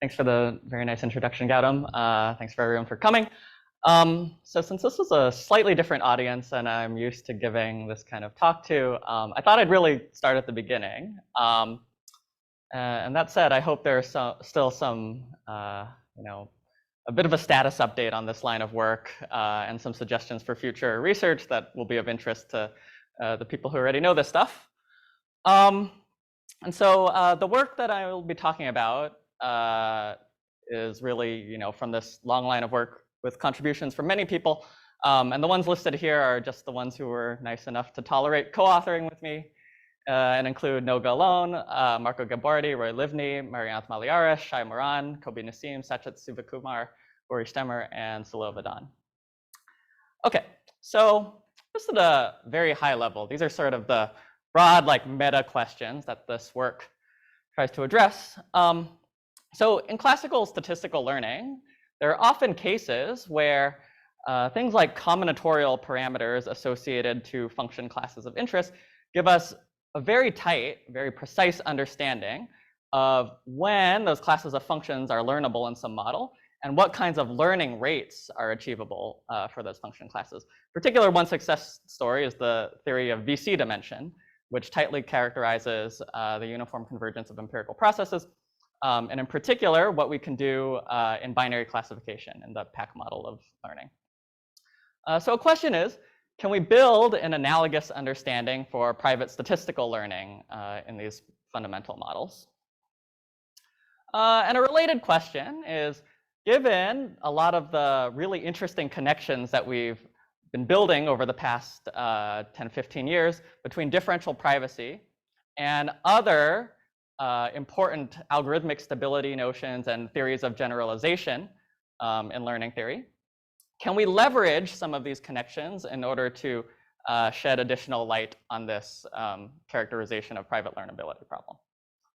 Thanks for the very nice introduction, Gautam. Thanks for everyone for coming. So since this was a slightly different audience and I'm used to giving this kind of talk to, I thought I'd really start at the beginning. And that said, I hope there's still some, a bit of a status update on this line of work and some suggestions for future research that will be of interest to the people who already know this stuff. And so the work that I will be talking about is really, from this long line of work with contributions from many people. And the ones listed here are just the ones who were nice enough to tolerate co-authoring with me and include Noga Alone, Marco Gabardi, Roy Livni, Marianth Maliaris, Shai Moran, Kobi Nassim, Sachet Sivakumar, Ori Stemmer, and Salo Vadan. Okay, so just at a very high level, these are sort of the broad, meta questions that this work tries to address. So in classical statistical learning, there are often cases where things like combinatorial parameters associated to function classes of interest give us a very tight, very precise understanding of when those classes of functions are learnable in some model and what kinds of learning rates are achievable for those function classes. Particular one success story is the theory of VC dimension, which tightly characterizes the uniform convergence of empirical processes. And in particular, what we can do in binary classification in the PAC model of learning. So a question is, can we build an analogous understanding for private statistical learning in these fundamental models? And a related question is, given a lot of the really interesting connections that we've been building over the past 10, 15 years between differential privacy and other important algorithmic stability notions and theories of generalization in learning theory, can we leverage some of these connections in order to shed additional light on this characterization of private learnability problem?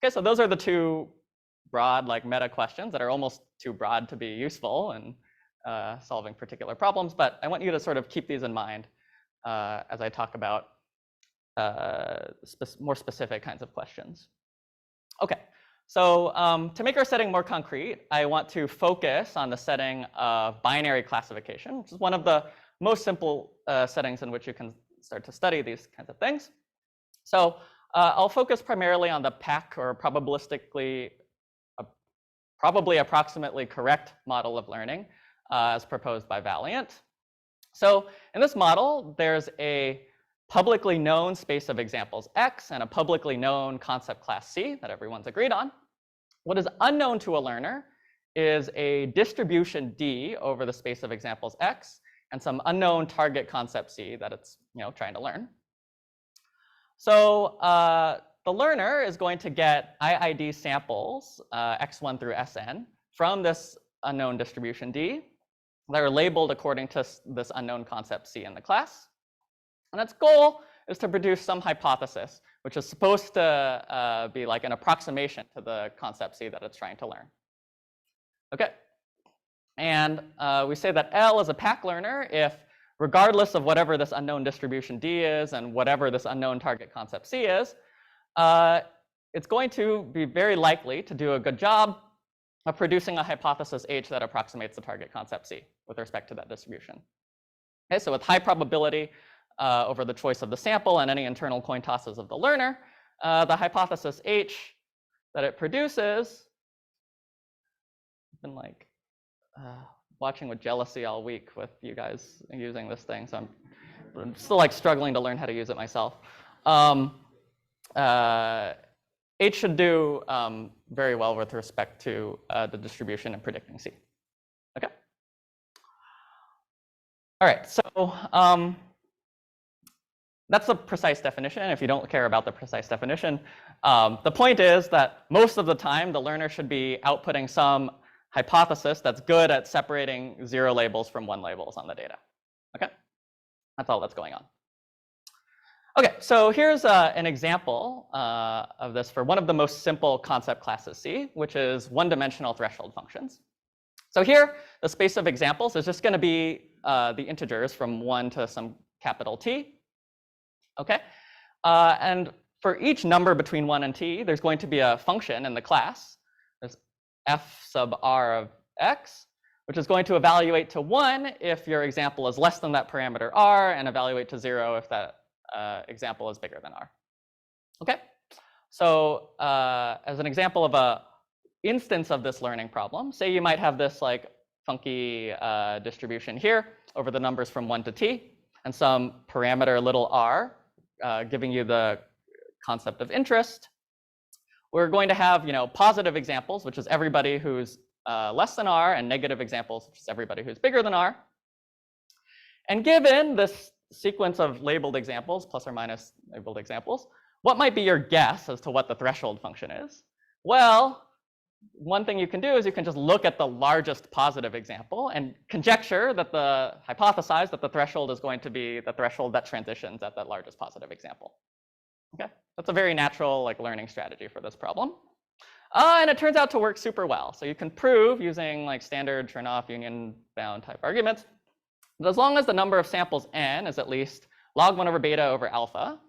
Okay, so those are the two broad, meta questions that are almost too broad to be useful in solving particular problems, but I want you to sort of keep these in mind as I talk about more specific kinds of questions. Okay, so to make our setting more concrete, I want to focus on the setting of binary classification, which is one of the most simple settings in which you can start to study these kinds of things. So I'll focus primarily on the PAC, or probably approximately correct model of learning as proposed by Valiant. So in this model, there's a publicly known space of examples X and a publicly known concept class C that everyone's agreed on. What is unknown to a learner is a distribution D over the space of examples X and some unknown target concept C that it's trying to learn. So the learner is going to get IID samples X1 through Sn from this unknown distribution D that are labeled according to this unknown concept C in the class. And its goal is to produce some hypothesis, which is supposed to be like an approximation to the concept C that it's trying to learn. Okay, and we say that L is a PAC learner if, regardless of whatever this unknown distribution D is and whatever this unknown target concept C is, it's going to be very likely to do a good job of producing a hypothesis H that approximates the target concept C with respect to that distribution. Okay, so with high probability over the choice of the sample and any internal coin tosses of the learner, the hypothesis H that it produces, I've been watching with jealousy all week with you guys using this thing, so I'm still struggling to learn how to use it myself. H should do very well with respect to the distribution and predicting C. Okay. All right, so that's the precise definition. If you don't care about the precise definition, the point is that most of the time the learner should be outputting some hypothesis that's good at separating 0 labels from 1 labels on the data. Okay, that's all that's going on. Okay, so here's an example of this for one of the most simple concept classes C, which is one-dimensional threshold functions. So here, the space of examples is just going to be the integers from 1 to some capital T. Okay, and for each number between 1 and t, there's going to be a function in the class. There's f sub r of x, which is going to evaluate to 1 if your example is less than that parameter r, and evaluate to 0 if that example is bigger than r. Okay, so as an example of a instance of this learning problem, say you might have this like funky distribution here over the numbers from 1 to t, and some parameter little r giving you the concept of interest. We're going to have, positive examples, which is everybody who's less than r, and negative examples, which is everybody who's bigger than r. And given this sequence of labeled examples, plus or minus labeled examples, what might be your guess as to what the threshold function is? Well, one thing you can do is you can just look at the largest positive example and conjecture that hypothesize that the threshold is going to be the threshold that transitions at that largest positive example. Okay, that's a very natural learning strategy for this problem. And it turns out to work super well. So you can prove using standard turn-off union bound type arguments that as long as the number of samples n is at least log 1 over beta over alpha,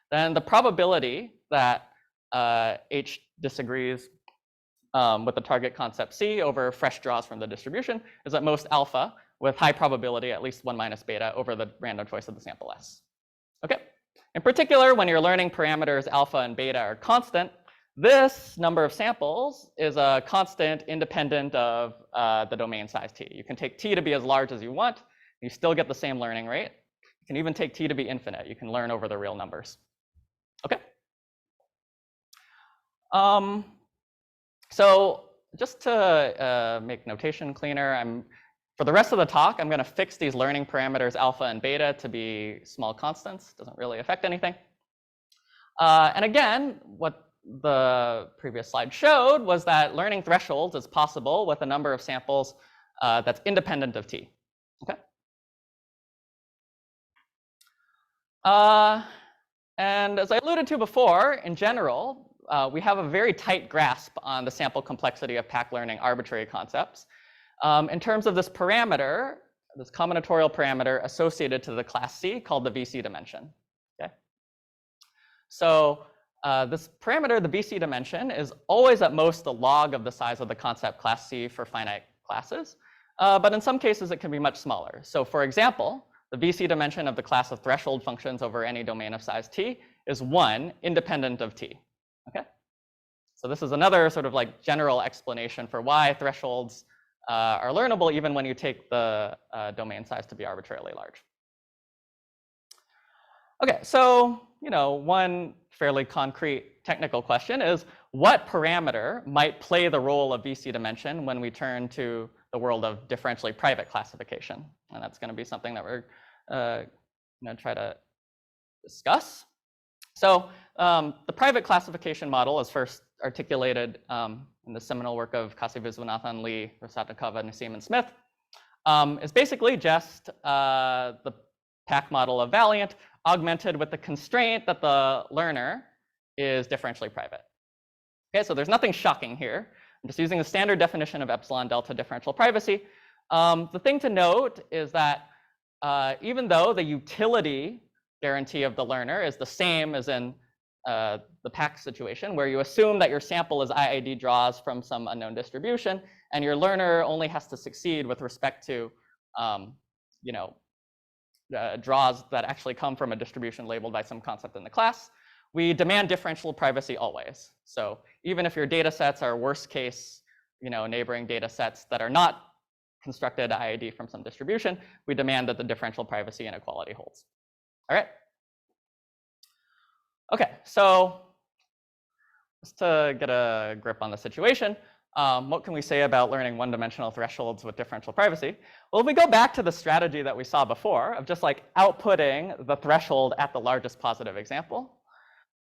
then the probability that h disagrees with the target concept C over fresh draws from the distribution is at most alpha, with high probability at least 1 minus beta over the random choice of the sample S. Okay. In particular, when you're learning parameters alpha and beta are constant, this number of samples is a constant independent of the domain size t. You can take t to be as large as you want. You still get the same learning rate. You can even take t to be infinite. You can learn over the real numbers. Okay. So just to make notation cleaner, for the rest of the talk, I'm going to fix these learning parameters alpha and beta to be small constants. Doesn't really affect anything. And again, what the previous slide showed was that learning thresholds is possible with a number of samples that's independent of t. Okay. And as I alluded to before, in general, we have a very tight grasp on the sample complexity of pack learning arbitrary concepts in terms of this parameter, this combinatorial parameter associated to the class C called the VC dimension. Okay. So this parameter, the VC dimension, is always at most the log of the size of the concept class C for finite classes. But in some cases, it can be much smaller. So for example, the VC dimension of the class of threshold functions over any domain of size t is 1, independent of t. Okay. So this is another sort of general explanation for why thresholds are learnable even when you take the domain size to be arbitrarily large. Okay, so one fairly concrete technical question is, what parameter might play the role of VC dimension when we turn to the world of differentially private classification? And that's going to be something that we're going to try to discuss. So the private classification model is first articulated in the seminal work of Kasi Viswanathan, Lee, Rasatnikova, Nassim, and Smith. Is basically just the pack model of Valiant augmented with the constraint that the learner is differentially private. Okay, so there's nothing shocking here. I'm just using the standard definition of epsilon delta differential privacy. The thing to note is that even though the utility guarantee of the learner is the same as in the pack situation, where you assume that your sample is IID draws from some unknown distribution, and your learner only has to succeed with respect to draws that actually come from a distribution labeled by some concept in the class, we demand differential privacy always. So even if your data sets are worst case, neighboring data sets that are not constructed IID from some distribution, we demand that the differential privacy inequality holds. All right. Okay, so just to get a grip on the situation, what can we say about learning one-dimensional thresholds with differential privacy? Well, if we go back to the strategy that we saw before of just outputting the threshold at the largest positive example,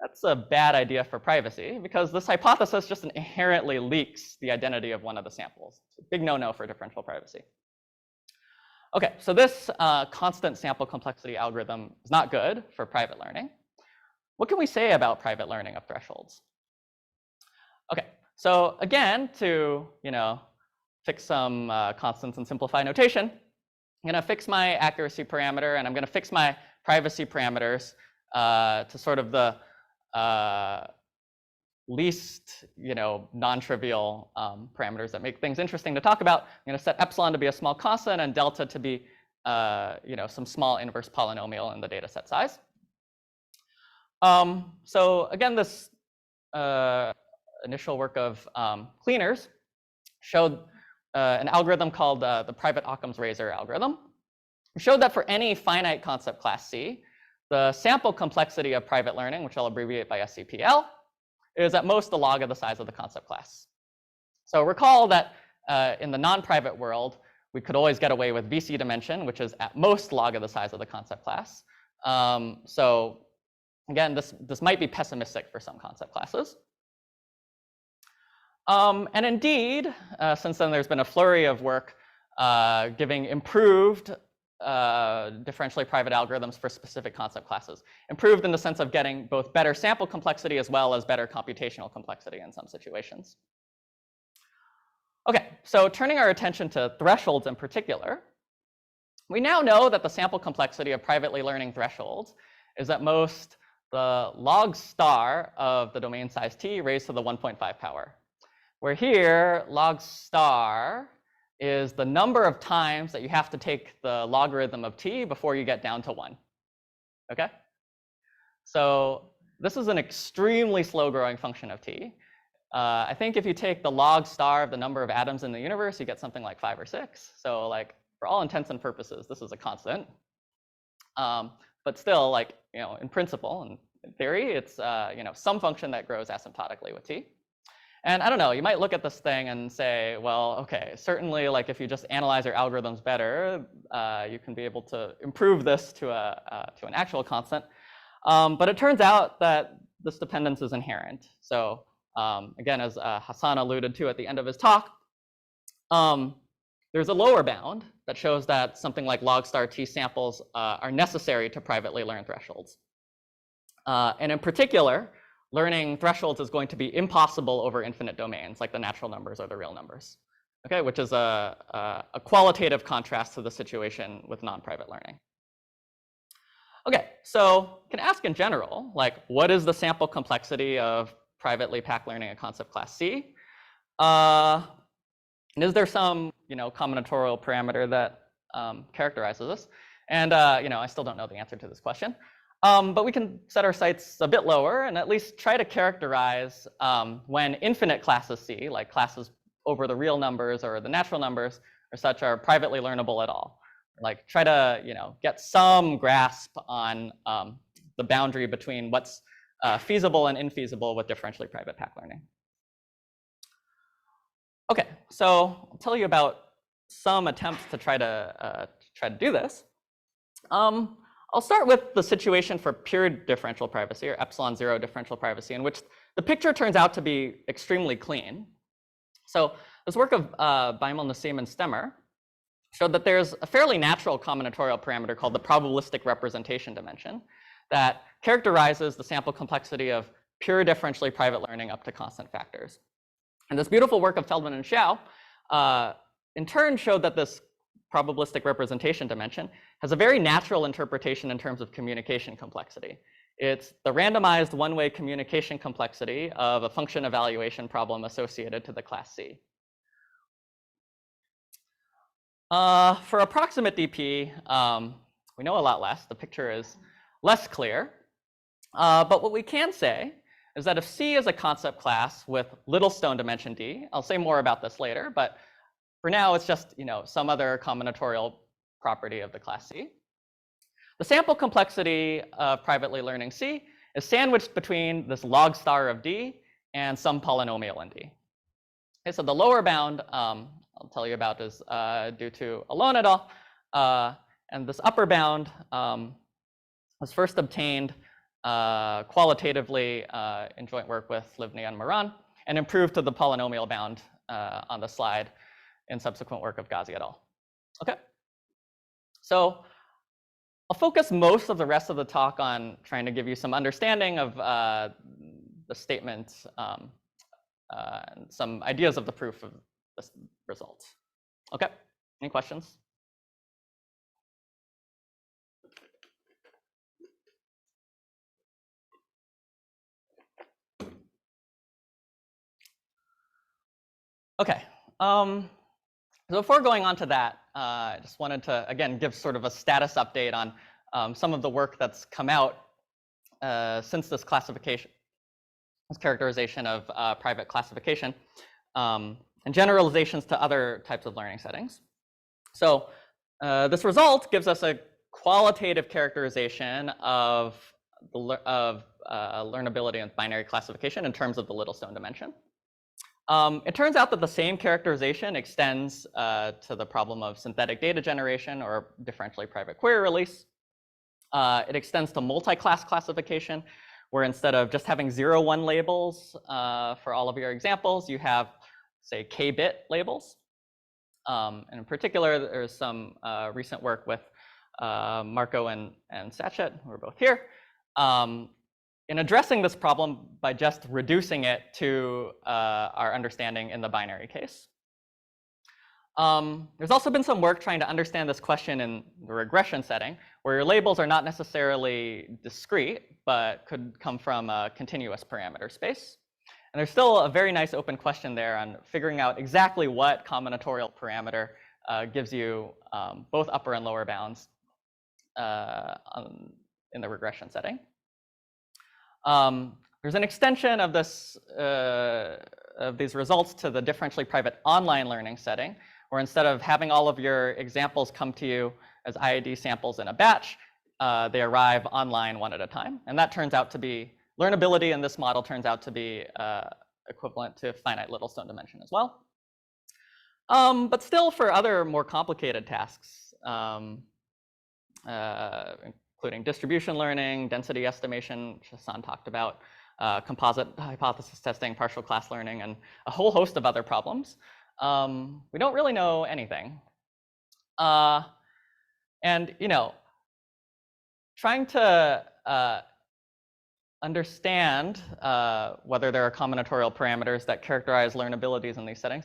that's a bad idea for privacy because this hypothesis just inherently leaks the identity of one of the samples. It's a big no-no for differential privacy. Okay, so this constant sample complexity algorithm is not good for private learning. What can we say about private learning of thresholds? Okay, so again, to fix some constants and simplify notation, I'm going to fix my accuracy parameter, and I'm going to fix my privacy parameters to sort of the least, non-trivial parameters that make things interesting to talk about. I'm going to set epsilon to be a small constant and delta to be, some small inverse polynomial in the data set size. So again, this initial work of cleaners showed an algorithm called the private Occam's razor algorithm. It showed that for any finite concept class C, the sample complexity of private learning, which I'll abbreviate by SCPL, is at most the log of the size of the concept class. So recall that in the non-private world, we could always get away with VC dimension, which is at most log of the size of the concept class. So again, this might be pessimistic for some concept classes. And indeed, since then there's been a flurry of work giving improved differentially private algorithms for specific concept classes. Improved in the sense of getting both better sample complexity as well as better computational complexity in some situations. Okay, so turning our attention to thresholds in particular, we now know that the sample complexity of privately learning thresholds is at most the log star of the domain size t raised to the 1.5 power. Where here, log star is the number of times that you have to take the logarithm of t before you get down to 1. Okay? So this is an extremely slow growing function of t. I think if you take the log star of the number of atoms in the universe, you get something like 5 or 6. So like for all intents and purposes, this is a constant. But still, like, in principle and in theory, it's some function that grows asymptotically with t. And I don't know, you might look at this thing and say, well, okay, certainly, like if you just analyze your algorithms better, you can be able to improve this to an actual constant. But it turns out that this dependence is inherent. So again, as Hassan alluded to at the end of his talk, there's a lower bound that shows that something like log star t samples are necessary to privately learn thresholds. And in particular, learning thresholds is going to be impossible over infinite domains, like the natural numbers or the real numbers, okay, which is a qualitative contrast to the situation with non-private learning. Okay, so you can ask in general, like, what is the sample complexity of privately packed learning a concept class C? And is there some, combinatorial parameter that characterizes this? And I still don't know the answer to this question. But we can set our sights a bit lower and at least try to characterize when infinite classes C, like classes over the real numbers or the natural numbers or such, are privately learnable at all. Like try to get some grasp on the boundary between what's feasible and infeasible with differentially private packed learning. Okay, so I'll tell you about some attempts to try to do this. I'll start with the situation for pure differential privacy, or epsilon zero differential privacy, in which the picture turns out to be extremely clean. So this work of Beimel, Nassim, and Stemmer showed that there's a fairly natural combinatorial parameter called the probabilistic representation dimension that characterizes the sample complexity of pure differentially private learning up to constant factors. And this beautiful work of Feldman and Xiao in turn showed that this probabilistic representation dimension has a very natural interpretation in terms of communication complexity. It's the randomized one-way communication complexity of a function evaluation problem associated to the class C. For approximate DP, we know a lot less. The picture is less clear. But what we can say is that if C is a concept class with Littlestone dimension D, I'll say more about this later, but for now it's just some other combinatorial property of the class C. The sample complexity of privately learning C is sandwiched between this log star of D and some polynomial in D. Okay, so the lower bound I'll tell you about is due to Alon et al. And this upper bound was first obtained qualitatively in joint work with Livni and Moran, and improved to the polynomial bound on the slide in subsequent work of Ghazi et al. Okay, so I'll focus most of the rest of the talk on trying to give you some understanding of the statements and some ideas of the proof of this result. Okay, any questions? Okay. So before going on to that, I just wanted to, again, give sort of a status update on some of the work that's come out since this characterization of private classification, and generalizations to other types of learning settings. So this result gives us a qualitative characterization of learnability and binary classification in terms of the Littlestone dimension. It turns out that the same characterization extends to the problem of synthetic data generation or differentially private query release. It extends to multi-class classification, where instead of just having 0, 1 labels for all of your examples, you have, say, k-bit labels. And in particular, there's some recent work with Marco and Sachet, who are both here, in addressing this problem by just reducing it to our understanding in the binary case. There's also been some work trying to understand this question in the regression setting, where your labels are not necessarily discrete, but could come from a continuous parameter space. And there's still a very nice open question there on figuring out exactly what combinatorial parameter gives you both upper and lower bounds in the regression setting. There's an extension of these results to the differentially private online learning setting, where instead of having all of your examples come to you as IID samples in a batch, they arrive online one at a time. And that turns out to be, learnability in this model turns out to be equivalent to finite Littlestone dimension as well. But still, for other more complicated tasks, including distribution learning, density estimation, which Hassan talked about, composite hypothesis testing, partial class learning, and a whole host of other problems, we don't really know anything. And, trying to understand whether there are combinatorial parameters that characterize learnabilities in these settings,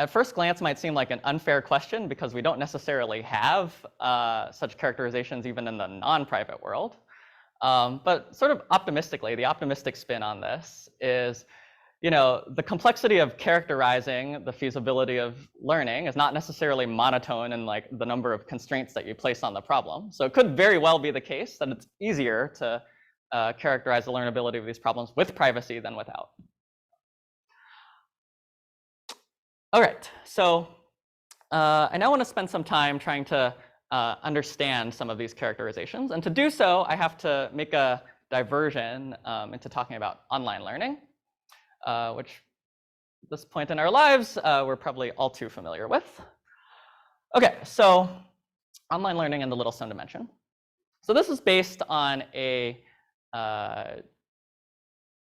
at first glance might seem like an unfair question because we don't necessarily have such characterizations even in the non-private world. But sort of optimistically, the optimistic spin on this is, the complexity of characterizing the feasibility of learning is not necessarily monotone in like the number of constraints that you place on the problem. So it could very well be the case that it's easier to characterize the learnability of these problems with privacy than without. All right, so I now want to spend some time trying to understand some of these characterizations. And to do so, I have to make a diversion into talking about online learning, which at this point in our lives, we're probably all too familiar with. OK, so online learning in the Littlestone dimension. So this is based on a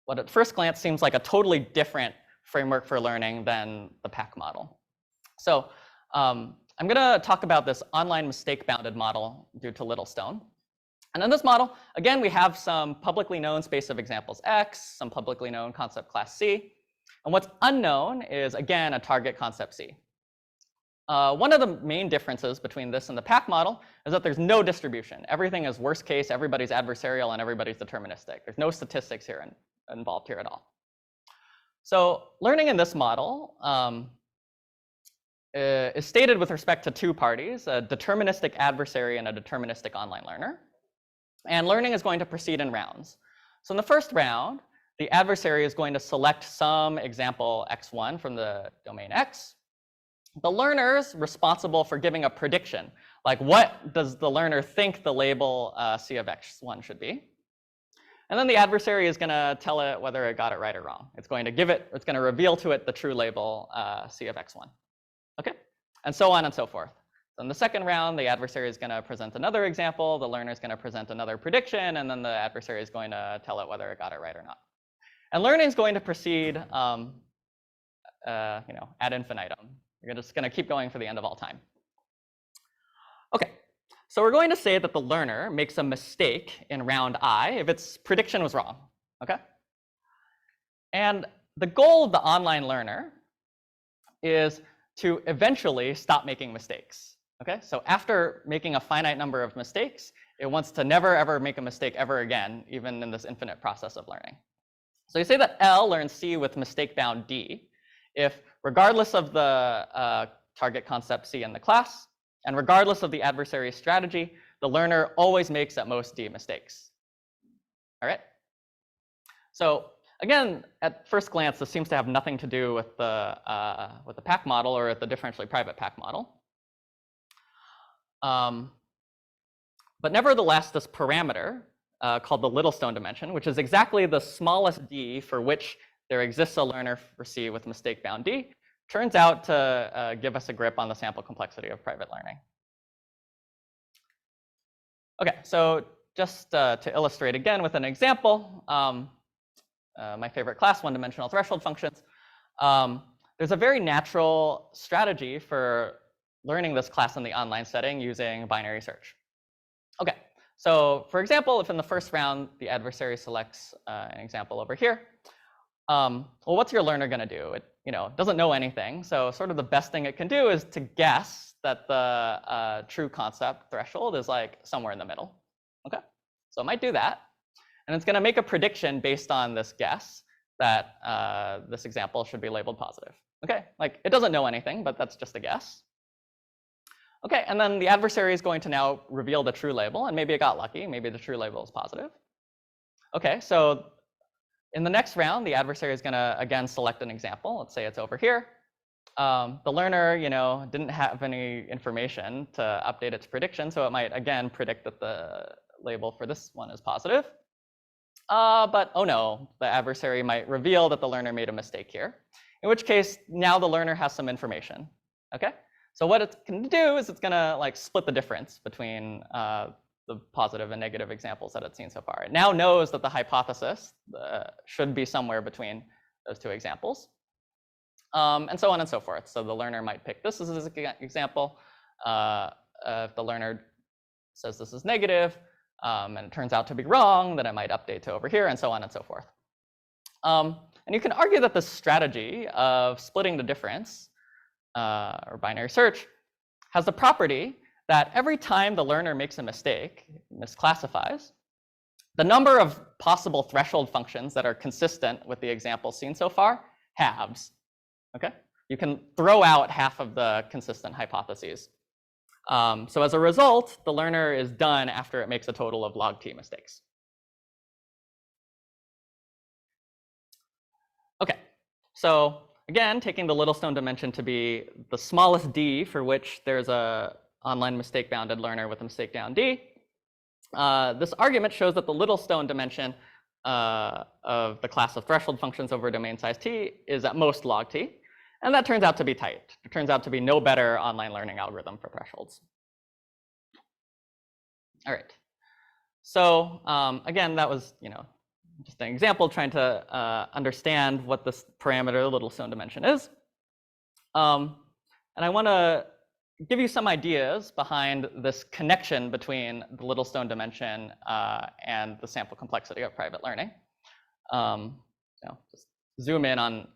what at first glance seems like a totally different framework for learning than the PAC model. So I'm going to talk about this online mistake-bounded model due to Littlestone. And in this model, again, we have some publicly known space of examples X, some publicly known concept class C. And what's unknown is, again, a target concept C. One of the main differences between this and the PAC model is that there's no distribution. Everything is worst case, everybody's adversarial, and everybody's deterministic. There's no statistics here involved here at all. So learning in this model is stated with respect to two parties, a deterministic adversary and a deterministic online learner. And learning is going to proceed in rounds. So in the first round, the adversary is going to select some example x1 from the domain X. The learner is responsible for giving a prediction, like what does the learner think the label C of x1 should be? And then the adversary is going to tell it whether it got it right or wrong. It's going to reveal to it the true label C of x1. Okay, and so on and so forth. So in the second round, the adversary is going to present another example, the learner is going to present another prediction, and then the adversary is going to tell it whether it got it right or not. And learning is going to proceed ad infinitum. You're just going to keep going for the end of all time. Okay, so we're going to say that the learner makes a mistake in round I if its prediction was wrong. Okay? And the goal of the online learner is to eventually stop making mistakes. Okay? So after making a finite number of mistakes, it wants to never, ever make a mistake ever again, even in this infinite process of learning. So you say that L learns C with mistake bound D if regardless of the target concept C in the class, and regardless of the adversary's strategy, the learner always makes at most D mistakes. All right? So again, at first glance, this seems to have nothing to do with the pack model or with the differentially private pack model. But nevertheless, this parameter called the Littlestone dimension, which is exactly the smallest D for which there exists a learner for C with mistake-bound D, turns out to give us a grip on the sample complexity of private learning. Okay, so just to illustrate again with an example, my favorite class, one-dimensional threshold functions, there's a very natural strategy for learning this class in the online setting using binary search. Okay, so for example, if in the first round the adversary selects an example over here, well, what's your learner going to do? It doesn't know anything, so sort of the best thing it can do is to guess that the true concept threshold is like somewhere in the middle. Okay, so it might do that, and it's going to make a prediction based on this guess that this example should be labeled positive. Okay, like it doesn't know anything, but that's just a guess. Okay, and then the adversary is going to now reveal the true label, and maybe it got lucky, maybe the true label is positive. Okay, so in the next round, the adversary is going to again select an example. Let's say it's over here. The learner, didn't have any information to update its prediction, so it might again predict that the label for this one is positive. But oh no, the adversary might reveal that the learner made a mistake here, in which case now the learner has some information. Okay, so what it's going to do is it's going to like split the difference between the positive and negative examples that it's seen so far. It now knows that the hypothesis should be somewhere between those two examples, and so on and so forth. So the learner might pick this as an example. If the learner says this is negative, and it turns out to be wrong, then it might update to over here, and so on and so forth. And you can argue that this strategy of splitting the difference, or binary search, has the property that every time the learner makes a mistake, misclassifies, the number of possible threshold functions that are consistent with the example seen so far halves. Okay, you can throw out half of the consistent hypotheses. So as a result, the learner is done after it makes a total of log t mistakes. Okay, so again, taking the Littlestone dimension to be the smallest d for which there's a online mistake-bounded learner with a mistake-bound d, this argument shows that the Littlestone dimension of the class of threshold functions over domain size t is at most log t, and that turns out to be tight. It turns out to be no better online learning algorithm for thresholds. All right. So again, that was just an example trying to understand what this parameter, the Littlestone dimension, is. And I want to give you some ideas behind this connection between the Littlestone dimension and the sample complexity of private learning. Just zoom in on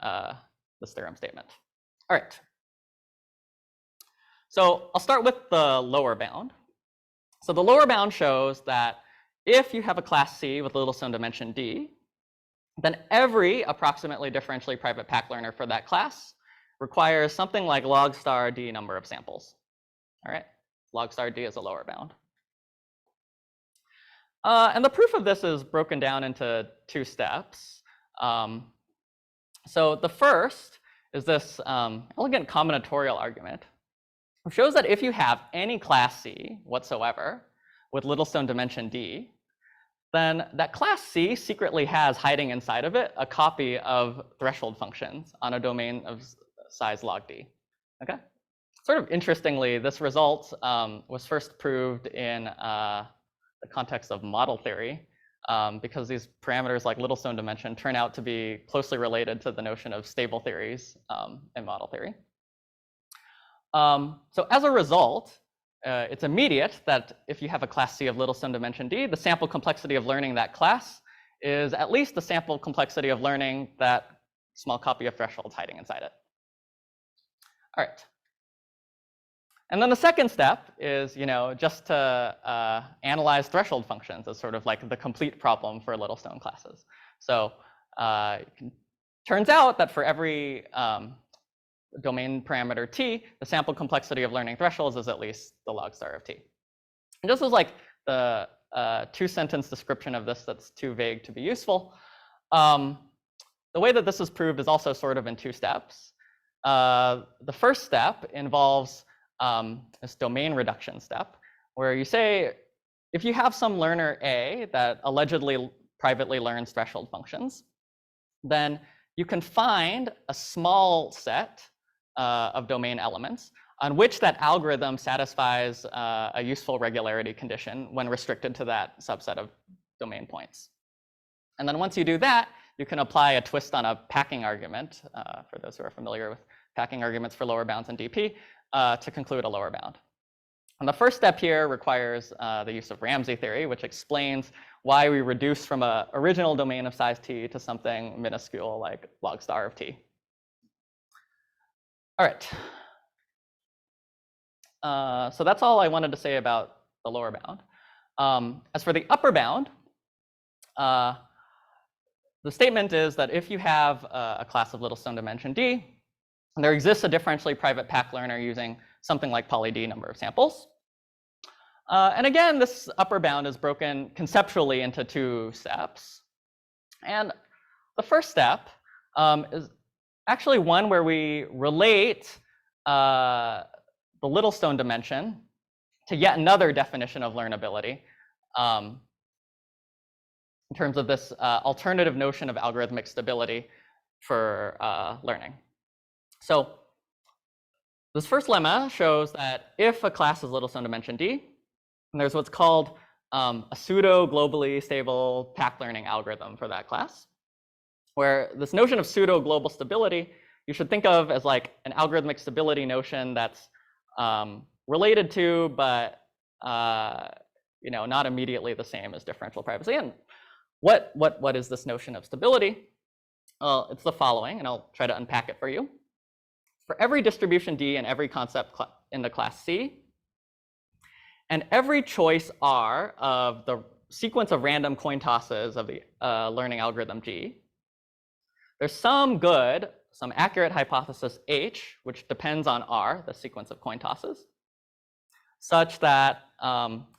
this theorem statement. All right. So I'll start with the lower bound. So the lower bound shows that if you have a class C with Littlestone dimension D, then every approximately differentially private pack learner for that class requires something like log star D number of samples. All right, log star D is a lower bound. And the proof of this is broken down into two steps. So the first is this elegant combinatorial argument, which shows that if you have any class C whatsoever with Littlestone dimension D, then that class C secretly has hiding inside of it a copy of threshold functions on a domain of size log D. Okay. Sort of interestingly, this result was first proved in the context of model theory, because these parameters like Littlestone dimension turn out to be closely related to the notion of stable theories in model theory. So as a result, it's immediate that if you have a class C of Littlestone dimension D, the sample complexity of learning that class is at least the sample complexity of learning that small copy of threshold hiding inside it. All right. And then the second step is, just to analyze threshold functions as sort of like the complete problem for Littlestone classes. So turns out that for every domain parameter t, the sample complexity of learning thresholds is at least the log star of t. And this is like the two-sentence description of this that's too vague to be useful. The way that this is proved is also sort of in two steps. The first step involves this domain reduction step, where you say, if you have some learner A that allegedly privately learns threshold functions, then you can find a small set of domain elements on which that algorithm satisfies a useful regularity condition when restricted to that subset of domain points. And then once you do that, you can apply a twist on a packing argument, for those who are familiar with packing arguments for lower bounds in DP, to conclude a lower bound. And the first step here requires the use of Ramsey theory, which explains why we reduce from an original domain of size t to something minuscule like log star of t. All right. So that's all I wanted to say about the lower bound. As for the upper bound, the statement is that if you have a class of Littlestone dimension d, and there exists a differentially private pack learner using something like poly d number of samples. And again, this upper bound is broken conceptually into two steps. And the first step is actually one where we relate the Littlestone dimension to yet another definition of learnability in terms of this alternative notion of algorithmic stability for learning. So this first lemma shows that if a class is Littlestone dimension d, and there's what's called a pseudo globally stable pack learning algorithm for that class, where this notion of pseudo global stability you should think of as like an algorithmic stability notion that's related to, but not immediately the same as differential privacy. And what is this notion of stability? Well, it's the following, and I'll try to unpack it for you. For every distribution D and every concept in the class C, and every choice R of the sequence of random coin tosses of the learning algorithm G, there's some good, some accurate hypothesis H, which depends on R, the sequence of coin tosses, such that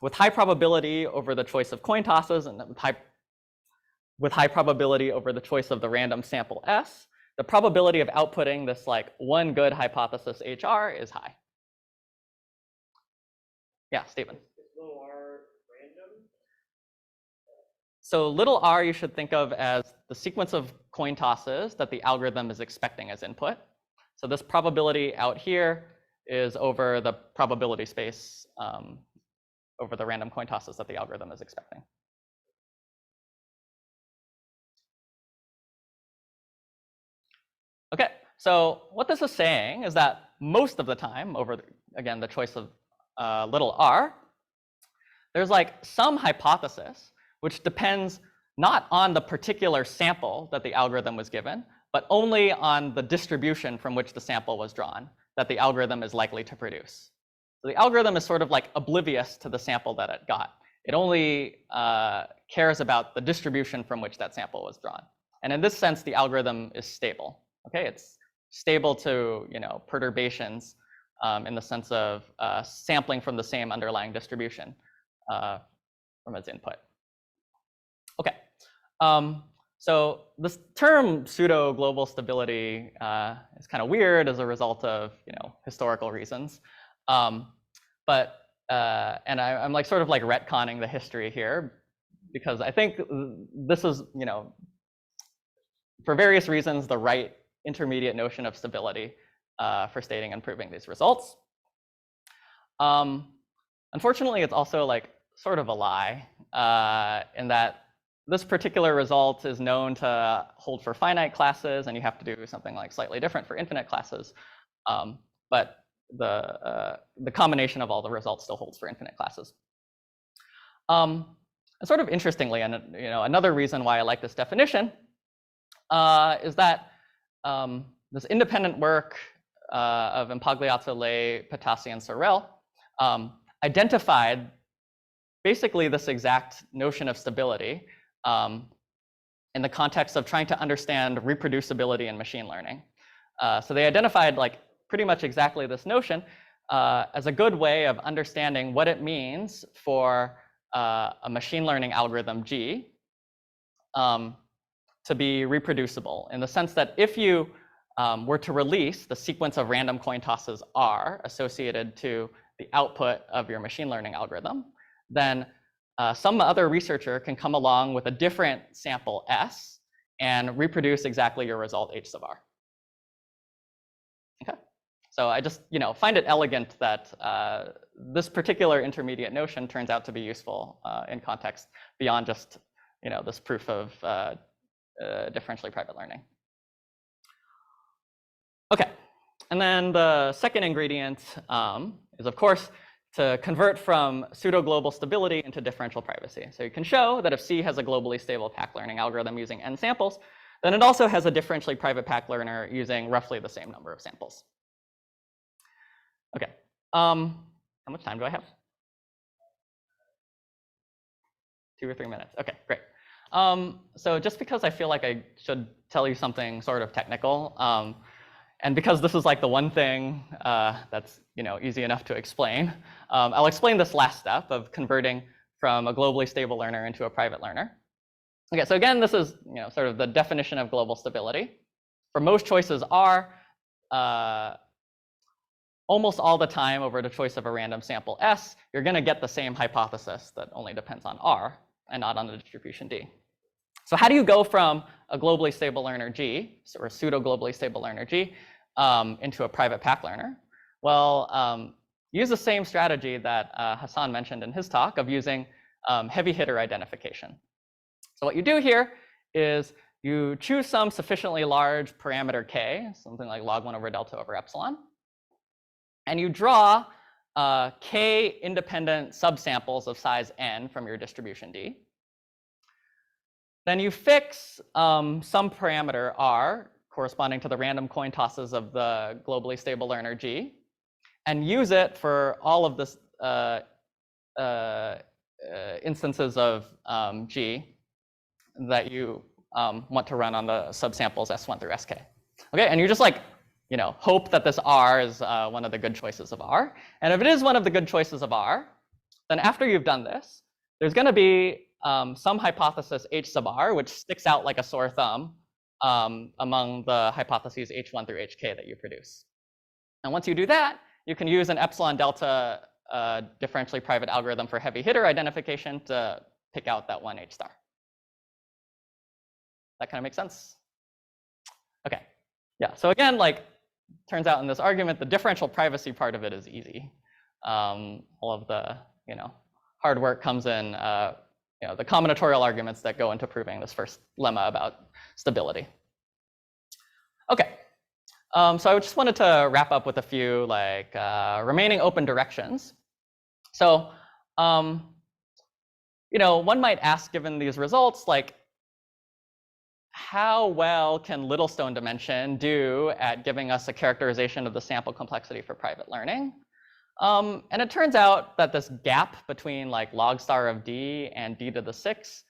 with high probability over the choice of coin tosses and with high probability over the choice of the random sample S, the probability of outputting this like one good hypothesis HR is high. Yeah, Stephen. Is little r random? So little r you should think of as the sequence of coin tosses that the algorithm is expecting as input. So this probability out here is over the probability space over the random coin tosses that the algorithm is expecting. Okay, so what this is saying is that most of the time, over, again, the choice of little r, there's like some hypothesis which depends not on the particular sample that the algorithm was given, but only on the distribution from which the sample was drawn that the algorithm is likely to produce. So the algorithm is sort of like oblivious to the sample that it got. It only cares about the distribution from which that sample was drawn. And in this sense, the algorithm is stable. Okay, it's stable to perturbations in the sense of sampling from the same underlying distribution from its input. Okay, so this term pseudo global stability is kind of weird as a result of historical reasons, but and I'm like sort of like retconning the history here because I think this is for various reasons the right intermediate notion of stability for stating and proving these results. Unfortunately, it's also like sort of a lie in that this particular result is known to hold for finite classes, and you have to do something like slightly different for infinite classes. But the combination of all the results still holds for infinite classes. And sort of interestingly, and another reason why I like this definition is that this independent work of Impagliazzo, Lei, Patassi, and Sorel identified basically this exact notion of stability in the context of trying to understand reproducibility in machine learning. So they identified like pretty much exactly this notion as a good way of understanding what it means for a machine learning algorithm G to be reproducible, in the sense that if you were to release the sequence of random coin tosses R associated to the output of your machine learning algorithm, then some other researcher can come along with a different sample S and reproduce exactly your result H sub R. Okay, so I just find it elegant that this particular intermediate notion turns out to be useful in context beyond just this proof of differentially private learning. Okay, and then the second ingredient is, of course, to convert from pseudo-global stability into differential privacy. So you can show that if C has a globally stable pack learning algorithm using n samples, then it also has a differentially private pack learner using roughly the same number of samples. Okay, how much time do I have? 2 or 3 minutes. Okay, great. So just because I feel like I should tell you something sort of technical, and because this is like the one thing that's easy enough to explain, I'll explain this last step of converting from a globally stable learner into a private learner. Okay, so again, this is sort of the definition of global stability. For most choices R, almost all the time over the choice of a random sample S, you're going to get the same hypothesis that only depends on R and not on the distribution D. So how do you go from a globally stable learner G, or a pseudo-globally stable learner G, into a private pack learner? Well, use the same strategy that Hassan mentioned in his talk of using heavy hitter identification. So what you do here is you choose some sufficiently large parameter k, something like log 1 over delta over epsilon, and you draw k independent subsamples of size n from your distribution D. Then you fix some parameter R corresponding to the random coin tosses of the globally stable learner G, and use it for all of this instances of G that you want to run on the subsamples S1 through Sk. Okay, and you just hope that this R is one of the good choices of R. And if it is one of the good choices of R, then after you've done this, there's going to be some hypothesis H sub R, which sticks out like a sore thumb among the hypotheses H1 through Hk that you produce. And once you do that, you can use an epsilon delta differentially private algorithm for heavy hitter identification to pick out that one H star. That kind of makes sense? Okay. Yeah, so again, turns out in this argument, the differential privacy part of it is easy. All of the hard work comes in the combinatorial arguments that go into proving this first lemma about stability. Okay, so I just wanted to wrap up with a few remaining open directions. So one might ask, given these results, how well can Littlestone dimension do at giving us a characterization of the sample complexity for private learning? And it turns out that this gap between log star of D and D to the 6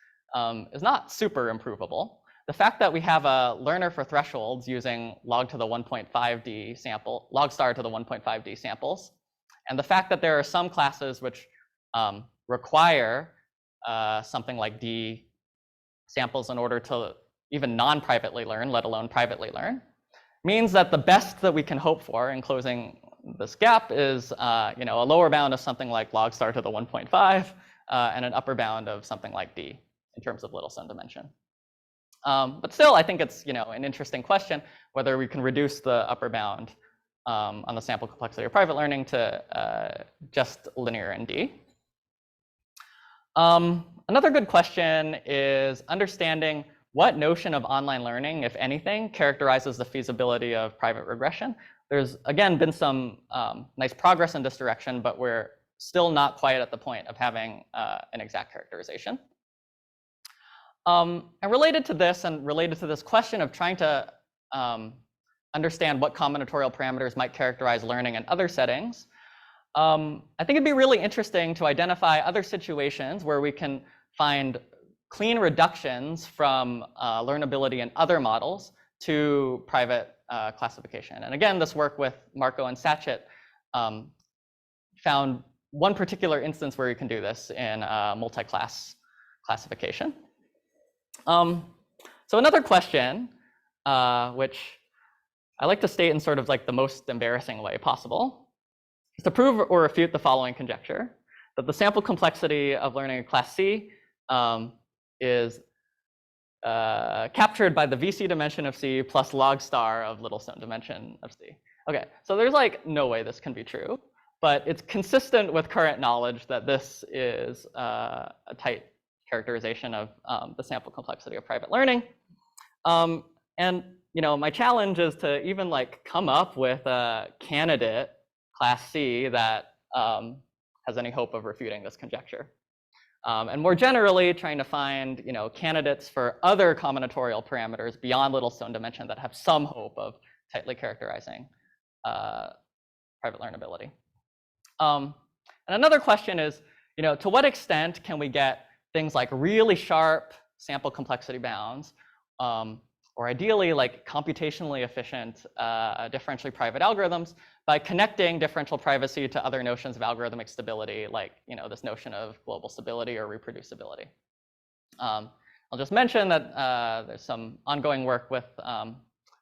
is not super improvable. The fact that we have a learner for thresholds using log to the 1.5D sample, log star to the 1.5D samples, and the fact that there are some classes which require something like D samples in order to even non-privately learn, let alone privately learn, means that the best that we can hope for in closing this gap is a lower bound of something like log star to the 1.5 and an upper bound of something like D in terms of Littlestone dimension. But still, I think it's an interesting question whether we can reduce the upper bound on the sample complexity of private learning to just linear in D. Another good question is understanding what notion of online learning, if anything, characterizes the feasibility of private regression. There's, again, been some nice progress in this direction, but we're still not quite at the point of having an exact characterization. And related to this, and related to this question of trying to understand what combinatorial parameters might characterize learning in other settings, I think it'd be really interesting to identify other situations where we can find clean reductions from learnability in other models to private classification. And again, this work with Marco and Satchit found one particular instance where you can do this in multi-class classification. So another question, which I like to state in sort of like the most embarrassing way possible, is to prove or refute the following conjecture, that the sample complexity of learning in class C is captured by the VC dimension of C plus log star of Littlestone dimension of C. Okay, so there's like no way this can be true, but it's consistent with current knowledge that this is a tight characterization of the sample complexity of private learning. And my challenge is to even like come up with a candidate class C that has any hope of refuting this conjecture. And more generally, trying to find candidates for other combinatorial parameters beyond Littlestone dimension that have some hope of tightly characterizing private learnability. And another question is, to what extent can we get things like really sharp sample complexity bounds, or ideally like computationally efficient differentially private algorithms by connecting differential privacy to other notions of algorithmic stability, like this notion of global stability or reproducibility. I'll just mention that there's some ongoing work with a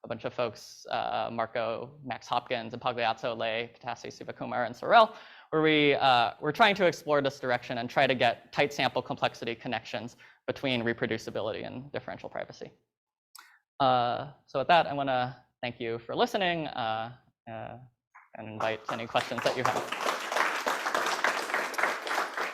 bunch of folks, Marco, Max Hopkins, and Pagliazzo, Lei, Katassi, Sivakumar, and Sorel, where we're trying to explore this direction and try to get tight sample complexity connections between reproducibility and differential privacy. So with that, I want to thank you for listening and invite any questions that you have.